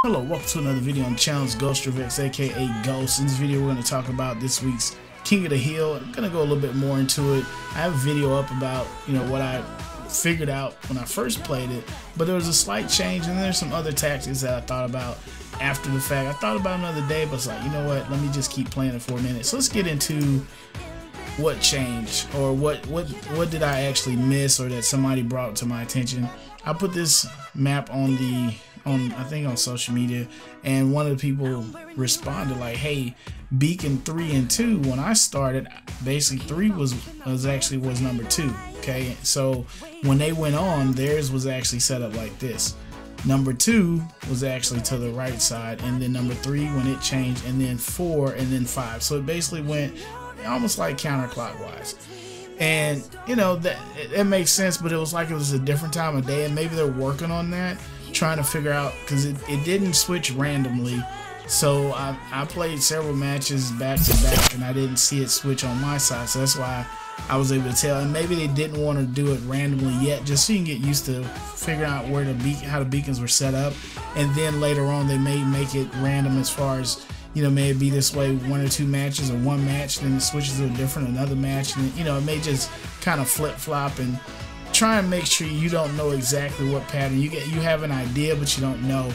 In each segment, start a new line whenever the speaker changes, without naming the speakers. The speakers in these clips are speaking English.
Hello, welcome to another video on the channel. It's GHOZTNATION, aka Ghost. In this video, we're going to talk about this week's King of the Hill. I'm going to go a little bit more into it. I have a video up about, what I figured out when I first played it, but there was a slight change, and there's some other tactics that I thought about after the fact. I thought about another day, but it's like, you know what? Let me just keep playing it for a minute. So let's get into what changed, or what did I actually miss, or that somebody brought to my attention. I put this map on I think on social media, and one of the people responded like, hey, Beacon 3 and 2, when I started, basically 3 was number 2. Okay, so when they went on, theirs was actually set up like this. Number 2 was actually to the right side, and then number 3 when it changed, and then 4, and then 5. So it basically went almost like counterclockwise. And that it makes sense, but it was like it was a different time of day, and maybe they're working on that, trying to figure out, because it didn't switch randomly. So I played several matches back to back, and I didn't see it switch on my side, so that's why I was able to tell. And maybe they didn't want to do it randomly yet, just so you can get used to figuring out where how the beacons were set up, and then later on they may make it random as far as, may it be this way 1 or 2 matches, or 1 match, then it switches to a different another match, and it may just kind of flip-flop, and try and make sure you don't know exactly what pattern you have an idea, but you don't know.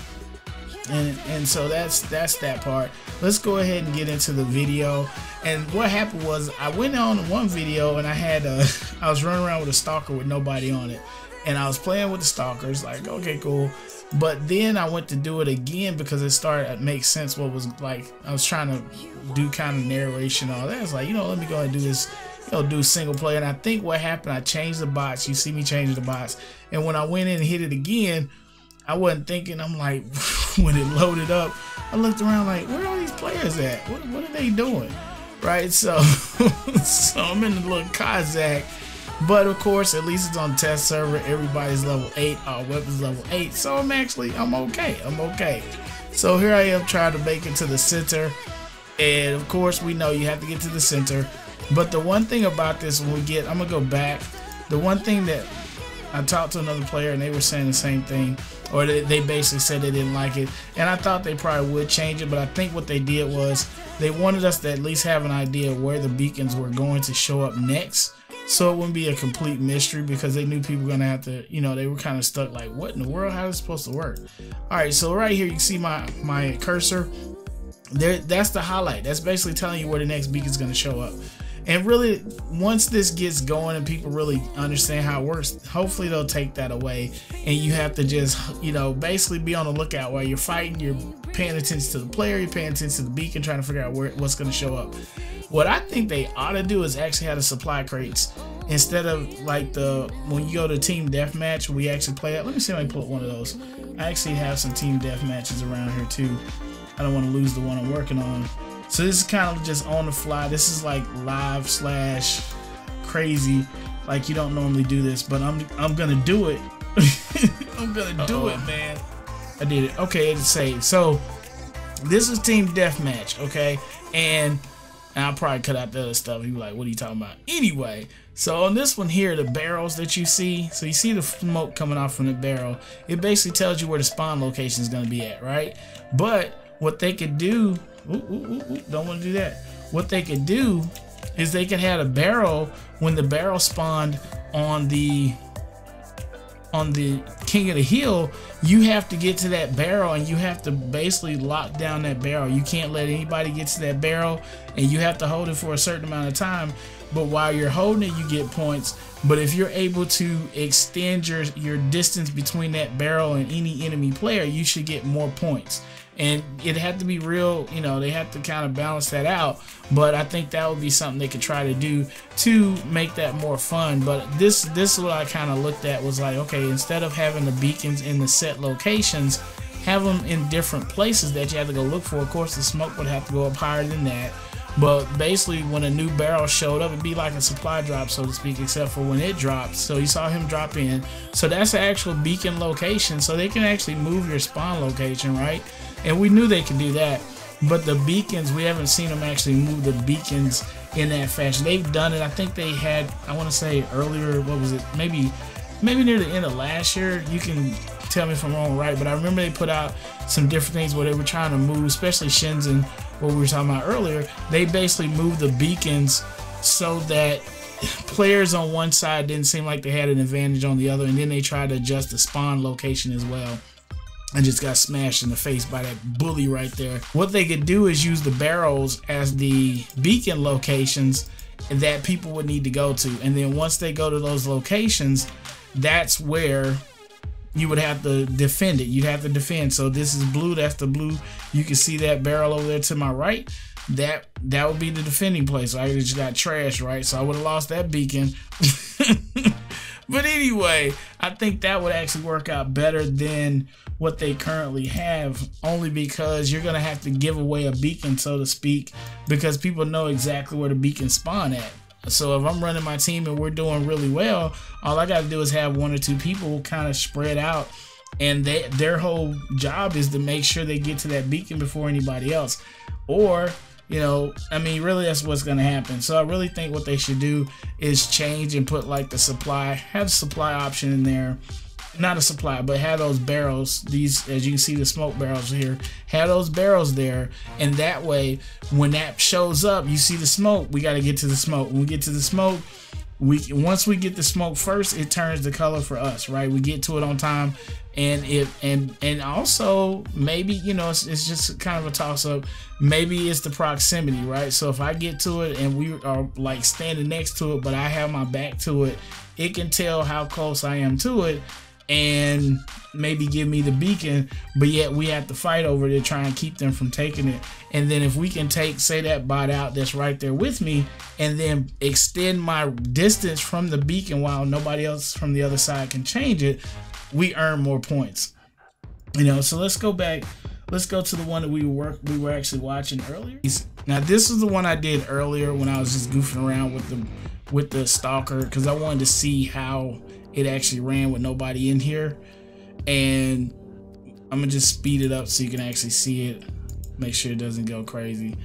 And so that's that part. Let's go ahead and get into the video. And what happened was, I went on one video, and I was running around with a stalker with nobody on it, and I was playing with the stalkers, like, okay, cool. But then I went to do it again because it started to make sense what was like. I was trying to do kind of narration and all that. It's like, let me go ahead and do this, do single player. And I think what happened, I changed the bots. You see me changing the bots. And when I went in and hit it again, I wasn't thinking. I'm like, when it loaded up, I looked around like, where are all these players at? What are they doing? Right? So, so I'm in the little Kazakh. But of course, at least it's on test server. Everybody's level 8. Our weapons level 8. So I'm okay. I'm okay. So here I am trying to make it to the center. And of course, we know you have to get to the center. But the one thing about this, I'm gonna go back. The one thing that I talked to another player, and they were saying the same thing, or they basically said they didn't like it. And I thought they probably would change it, but I think what they did was they wanted us to at least have an idea of where the beacons were going to show up next, so it wouldn't be a complete mystery, because they knew people were gonna have to, they were kind of stuck like, what in the world, how is this supposed to work? All right, so right here you can see my cursor there. That's the highlight. That's basically telling you where the next beacon is going to show up. And really, once this gets going and people really understand how it works, hopefully they'll take that away, and you have to just, basically be on the lookout while you're fighting. You're paying attention to the player, you're paying attention to the beacon, trying to figure out what's going to show up. What I think they ought to do is actually have the supply crates, instead of like when you go to team deathmatch, we actually play that. Let me see if I can pull up one of those. I actually have some team deathmatches around here too. I don't want to lose the one I'm working on. So this is kind of just on the fly. This is like live / crazy. Like, you don't normally do this, but I'm gonna do it. I'm gonna do it, man. I did it. Okay, it's saved. So this is team deathmatch, okay? And I'll probably cut out the other stuff. You're like, what are you talking about? Anyway, so on this one here, the barrels that you see, so you see the smoke coming off from the barrel. It basically tells you where the spawn location is gonna be at, right? But what they could do, don't want to do that. What they could do is they could have a barrel. When the barrel spawned on the King of the Hill, you have to get to that barrel, and you have to basically lock down that barrel. You can't let anybody get to that barrel, and you have to hold it for a certain amount of time. But while you're holding it, you get points. But if you're able to extend your distance between that barrel and any enemy player, you should get more points. And it had to be real, they have to kind of balance that out. But I think that would be something they could try to do to make that more fun. But this is what I kind of looked at, was like, okay, instead of having the beacons in the set locations, have them in different places that you have to go look for. Of course, the smoke would have to go up higher than that. But basically, when a new barrel showed up, it'd be like a supply drop, so to speak, except for when it dropped. So you saw him drop in. So that's the actual beacon location. So they can actually move your spawn location, right? And we knew they could do that. But the beacons, we haven't seen them actually move the beacons in that fashion. They've done it. I think they had, I want to say earlier, what was it? Maybe near the end of last year, you can tell me if I'm wrong or right, but I remember they put out some different things where they were trying to move, especially Shenzhen, what we were talking about earlier. They basically moved the beacons so that players on one side didn't seem like they had an advantage on the other, and then they tried to adjust the spawn location as well. And just got smashed in the face by that bully right there. What they could do is use the barrels as the beacon locations that people would need to go to. And then once they go to those locations, that's where you would have to defend it. You'd have to defend. So this is blue, that's the blue. You can see that barrel over there to my right. That would be the defending place. So I just got trashed, right? So I would have lost that beacon. But anyway, I think that would actually work out better than what they currently have, only because you're going to have to give away a beacon, so to speak, because people know exactly where the beacons spawn at. So if I'm running my team and we're doing really well, all I got to do is have 1 or 2 people kind of spread out, and their whole job is to make sure they get to that beacon before anybody else. Or, you know, I mean, really that's what's going to happen. So I really think what they should do is change and put like the supply, have the supply option in there. Not a supply, but have those barrels, these, as you can see the smoke barrels here, have those barrels there, and that way when that shows up, you see the smoke, we got to get to the smoke. When we get to the smoke, once we get the smoke first, it turns the color for us, right? We get to it on time, and also maybe, you know, it's just kind of a toss-up. Maybe it's the proximity, right? So if I get to it and we are like standing next to it, but I have my back to it, it can tell how close I am to it and maybe give me the beacon, but yet we have to fight over it to try and keep them from taking it. And then if we can take, say, that bot out that's right there with me, and then extend my distance from the beacon while nobody else from the other side can change it, we earn more points. You know, so let's go back. Let's go to the one that we were actually watching earlier. Now this is the one I did earlier when I was just goofing around with the stalker, because I wanted to see how it actually ran with nobody in here. And I'm gonna just speed it up so you can actually see it, make sure it doesn't go crazy.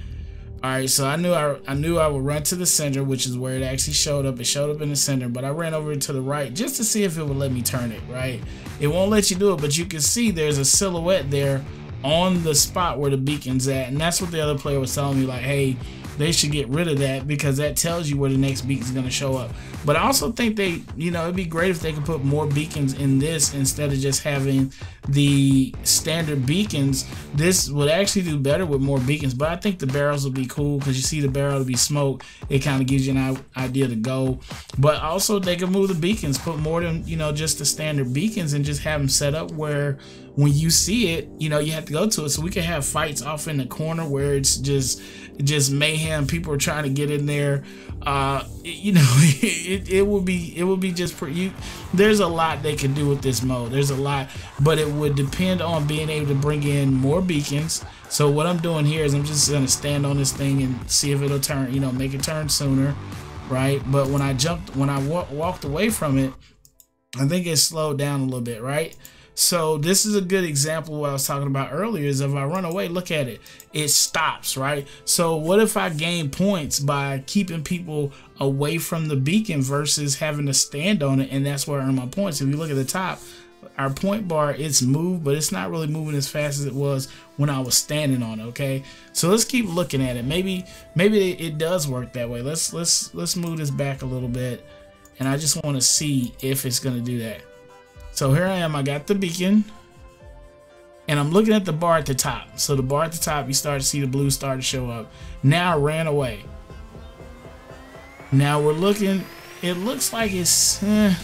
All right, so I knew I would run to the center, which is where it actually showed up. It showed up in the center, but I ran over to the right just to see if it would let me turn it, right? It won't let you do it, but you can see there's a silhouette there on the spot where the beacon's at, and that's what the other player was telling me, like, hey, they should get rid of that because that tells you where the next beacon's gonna show up. But I also think they, you know, it'd be great if they could put more beacons in this instead of just having the standard beacons. This would actually do better with more beacons, but I think the barrels will be cool because you see the barrel to be smoke. It kind of gives you an idea to go. But also they can move the beacons, put more than, you know, just the standard beacons, and just have them set up where when you see it, you know, you have to go to it. So we can have fights off in the corner where it's just mayhem. People are trying to get in there. You know, it would be just pretty. There's a lot they can do with this mode. There's a lot, but it would depend on being able to bring in more beacons. So what I'm doing here is I'm just gonna stand on this thing and see if it'll turn. You know, make it turn sooner, right? But when I walked away from it, I think it slowed down a little bit, right? So this is a good example of what I was talking about earlier, is if I run away, look at it, it stops, right? So what if I gain points by keeping people away from the beacon versus having to stand on it, and that's where I earn my points. If you look at the top, our point bar, it's moved, but it's not really moving as fast as it was when I was standing on it, okay? So let's keep looking at it. Maybe it does work that way. Let's move this back a little bit, and I just want to see if it's gonna do that. So here I am, I got the beacon, and I'm looking at the bar at the top. So the bar at the top, you start to see the blue start to show up. Now I ran away. Now we're looking, it looks like it's kind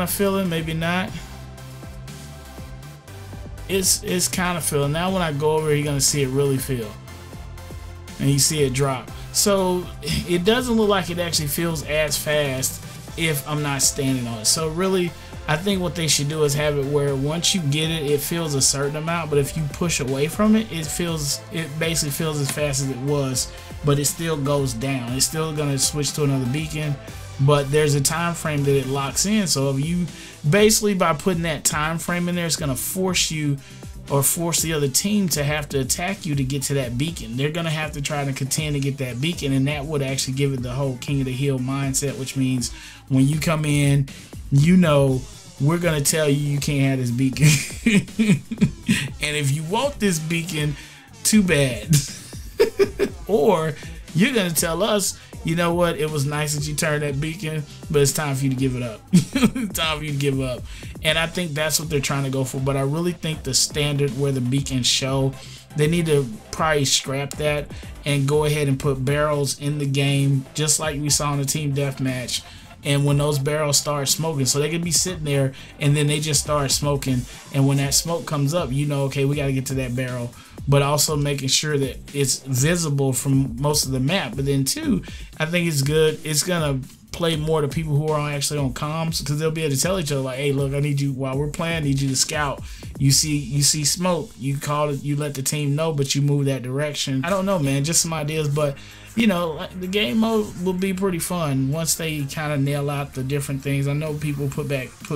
of filling, maybe not. It's kind of filling. Now when I go over here, you're gonna see it really fill. And you see it drop. So it doesn't look like it actually fills as fast if I'm not standing on it. So really, I think what they should do is have it where once you get it, it fills a certain amount, but if you push away from it, it basically fills as fast as it was, but it still goes down. It's still gonna switch to another beacon, but there's a time frame that it locks in. So if you basically, by putting that time frame in there, it's gonna force you or force the other team to have to attack you to get to that beacon. They're gonna have to try to contend to get that beacon, and that would actually give it the whole King of the Hill mindset, which means when you come in, you know we're gonna tell you you can't have this beacon. And if you want this beacon, too bad. Or you're gonna tell us, you know what, it was nice that you turned that beacon, but it's time for you to give it up. It's time for you to give up. And I think that's what they're trying to go for. But I really think the standard where the beacons show, they need to probably scrap that and go ahead and put barrels in the game, just like we saw in the team deathmatch. And when those barrels start smoking, so they could be sitting there and then they just start smoking, and when that smoke comes up, you know, okay, we got to get to that barrel. But also making sure that it's visible from most of the map. But then too, I think it's good, it's gonna play more to people who are actually on comms, because they'll be able to tell each other like, hey, look, I need you, while we're playing, I need you to scout. You see smoke, you call it, you let the team know, but you move that direction. I don't know, man, just some ideas. But you know, the game mode will be pretty fun once they kind of nail out the different things. I know people put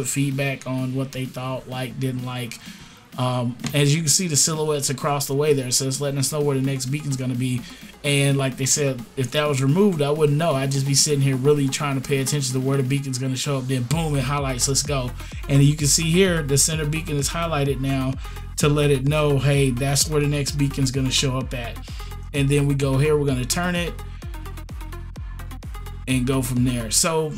feedback on what they thought, like, didn't like. As you can see, the silhouettes across the way there, so it's letting us know where the next beacon's gonna be. And like they said, if that was removed, I wouldn't know. I'd just be sitting here really trying to pay attention to where the beacon's gonna show up. Then boom, it highlights, let's go. And you can see here, the center beacon is highlighted now to let it know, hey, that's where the next beacon's gonna show up at. And then we go here, we're gonna turn it and go from there. So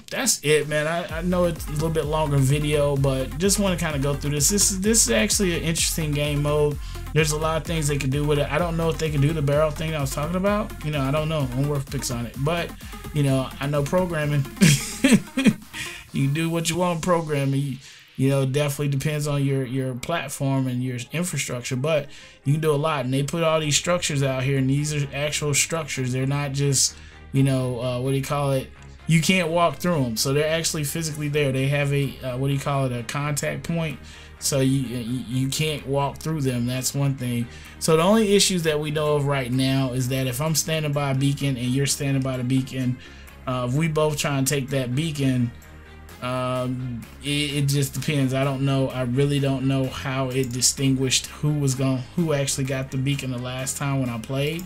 that's it, man. I know it's a little bit longer video, but just want to kind of go through this. This is actually an interesting game mode. There's a lot of things they can do with it. I don't know if they can do the barrel thing I was talking about. You know, I don't know. I'm worth picks on it, but you know, I know programming. You can do what you want programming. You know, definitely depends on your platform and your infrastructure, but you can do a lot. And they put all these structures out here, and these are actual structures. They're not just, you know, what do you call it? You can't walk through them, so they're actually physically there. They have a what do you call it, a contact point, so you can't walk through them. That's one thing. So the only issues that we know of right now is that if I'm standing by a beacon and you're standing by the beacon, if we both try and take that beacon, it just depends. I don't know. I really don't know how it distinguished who actually got the beacon the last time when I played.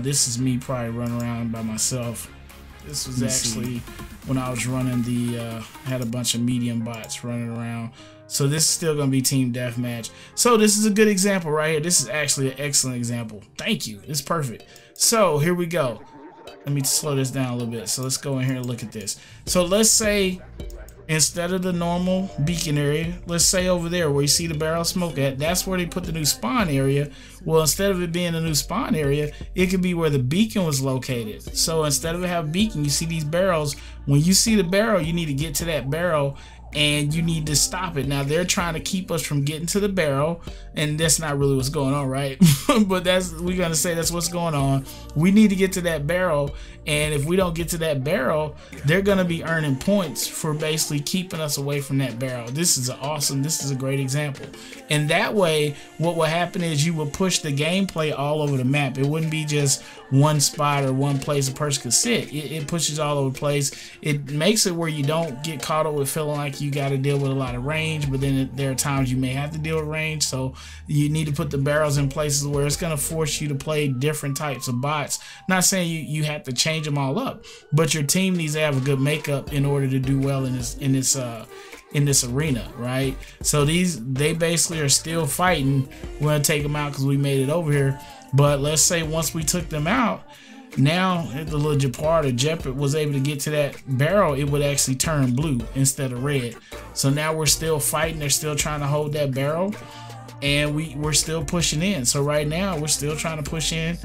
This is me probably running around by myself. This was actually when I was running had a bunch of medium bots running around. So this is still going to be team deathmatch. So this is a good example right here. This is actually an excellent example. Thank you. It's perfect. So here we go. Let me slow this down a little bit. So let's go in here and look at this. So let's say instead of the normal beacon area, let's say over there where you see the barrel smoke at, that's where they put the new spawn area. Well, instead of it being a new spawn area, it could be where the beacon was located. So instead of it having beacon, you see these barrels. When you see the barrel, you need to get to that barrel and you need to stop it. Now they're trying to keep us from getting to the barrel, and that's not really what's going on, right? But we're gonna say that's what's going on. We need to get to that barrel, and if we don't get to that barrel, they're gonna be earning points for basically keeping us away from that barrel. This is a great example. And that way, what will happen is you will push the gameplay all over the map. It wouldn't be just one spot or one place a person could sit. It pushes all over the place. It makes it where you don't get caught up with feeling like you got to deal with a lot of range, but then there are times you may have to deal with range. So you need to put the barrels in places where it's going to force you to play different types of bots. Not saying you have to change them all up, but your team needs to have a good makeup in order to do well in this arena, right? So they basically are still fighting. We're gonna take them out because we made it over here. But let's say once we took them out, now the little part of Jeopard was able to get to that barrel, it would actually turn blue instead of red. So now we're still fighting. They're still trying to hold that barrel, and we're still pushing in. So right now we're still trying to push in,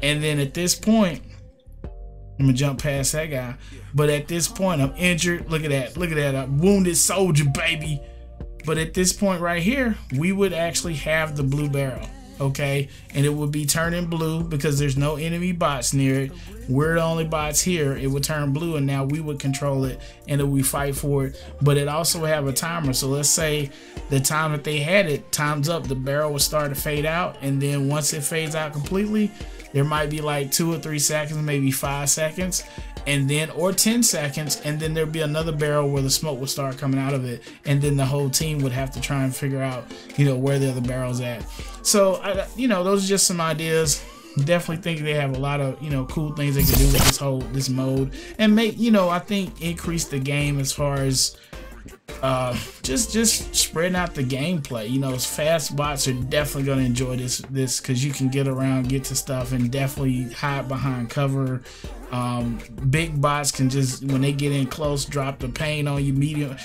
and then at this point, I'm gonna jump past that guy. But at this point, I'm injured. Look at that. Look at that. I'm wounded soldier, baby. But at this point right here, we would actually have the blue barrel. Okay, and it would be turning blue because there's no enemy bots near it. We're the only bots here. It would turn blue, and now we would control it, and then we fight for it. But it also would have a timer. So let's say the time that they had it times up, the barrel would start to fade out, and then once it fades out completely, there might be like 2 or 3 seconds, maybe 5 seconds, and then or 10 seconds, and then there'd be another barrel where the smoke would start coming out of it, and then the whole team would have to try and figure out, you know, where the other barrel's at. So you know, those are just some ideas. Definitely think they have a lot of, you know, cool things they can do with this mode, and make, you know, I think increase the game as far as just spreading out the gameplay. You know, fast bots are definitely going to enjoy this because you can get around, get to stuff, and definitely hide behind cover. Big bots can just, when they get in close, drop the paint on you. Medium,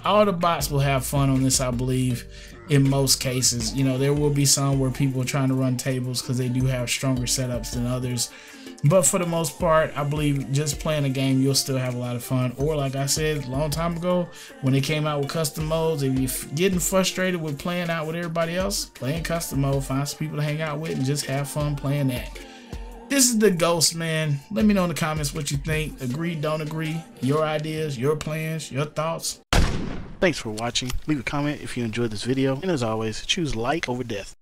all the bots will have fun on this, I believe. In most cases, you know, there will be some where people are trying to run tables because they do have stronger setups than others. But for the most part, I believe just playing a game, you'll still have a lot of fun. Or like I said a long time ago, when they came out with custom modes, if you're getting frustrated with playing out with everybody else, playing custom mode, find some people to hang out with and just have fun playing that. This is the Ghost, man. Let me know in the comments what you think. Agree, don't agree, your ideas, your plans, your thoughts. Thanks for watching. Leave a comment if you enjoyed this video. And as always, choose like over death.